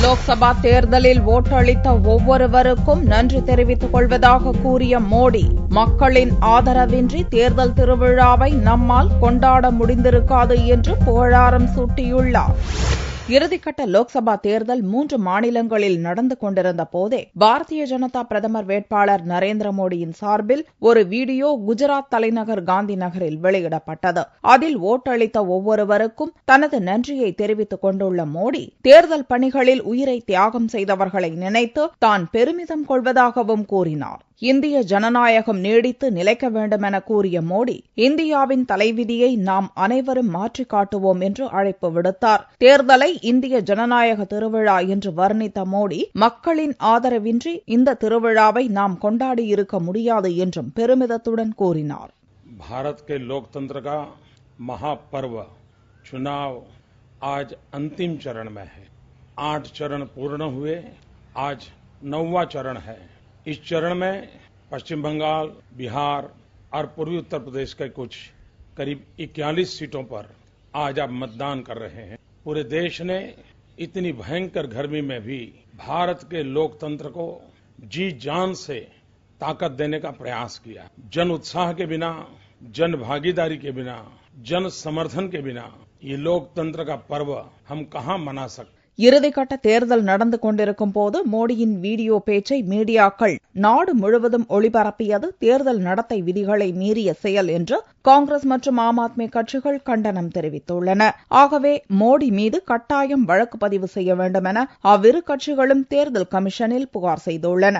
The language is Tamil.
லோக்சபா தேர்தலில் ஓட்டளித்த ஒவ்வொருவருக்கும் நன்றி தெரிவித்துக் கொள்வதாக கூறிய மோடி, மக்களின் ஆதரவின்றி தேர்தல் திருவிழாவை நம்மால் கொண்டாட முடிந்திருக்காது என்று புகழாரம் சூட்டியுள்ளார். இறுதிக்கட்ட லோக்சபா தேர்தல் 3 மாநிலங்களில் நடந்து கொண்டிருந்த போதே பாரதிய ஜனதா பிரதமர் வேட்பாளர் நரேந்திர மோடியின் சார்பில் ஒரு வீடியோ குஜராத் தலைநகர் காந்தி நகரில் வெளியிடப்பட்டது. அதில் ஓட்டளித்த ஒவ்வொருவருக்கும் தனது நன்றியை தெரிவித்துக் கொண்டுள்ள மோடி, தேர்தல் பணிகளில் உயிரை தியாகம் செய்தவர்களை நினைத்து தான் பெருமிதம் கொள்வதாகவும் கூறினார். இந்திய ஜனநாயகம் நீடித்து நிலைக்க வேண்டும் என கூறிய மோடி, இந்தியாவின் தலைவிதியை நாம் அனைவரும் மாற்றிக் காட்டுவோம் என்று அழைப்பு விடுத்தார். தேர்தலை இந்திய ஜனநாயக திருவிழா என்று வர்ணித்த மோடி, மக்களின் ஆதரவின்றி இந்த திருவிழாவை நாம் கொண்டாடியிருக்க முடியாது என்றும் பெருமிதத்துடன் கூறினார். भारत के लोकतंत्र का महापर्व चुनाव आज अंतिम चरण में है। 8 चरण पूर्ण हुए, आज 9वां चरण है। इस चरण में पश्चिम बंगाल, बिहार और पूर्वी उत्तर प्रदेश के कुछ करीब 41 सीटों पर आज आप मतदान कर रहे हैं। पूरे देश ने इतनी भयंकर गर्मी में भी भारत के लोकतंत्र को जी जान से ताकत देने का प्रयास किया। जन उत्साह के बिना, जन भागीदारी के बिना, जन समर्थन के बिना ये लोकतंत्र का पर्व हम कहां मना सकते। இறுதிக்கட்ட தேர்தல் நடந்து கொண்டிருக்கும் போது மோடியின் வீடியோ பேச்சை மீடியாக்கள் நாடு முழுவதும் ஒளிபரப்பியது தேர்தல் நடத்தை விதிகளை மீறிய செயல் என்று காங்கிரஸ் மற்றும் ஆம் ஆத்மி கட்சிகள் கண்டனம் தெரிவித்துள்ளன. ஆகவே மோடி மீது கட்டாயம் வழக்கு பதிவு செய்ய வேண்டும் என அவ்விரு கட்சிகளும் தேர்தல் கமிஷனில் புகார் செய்துள்ளன.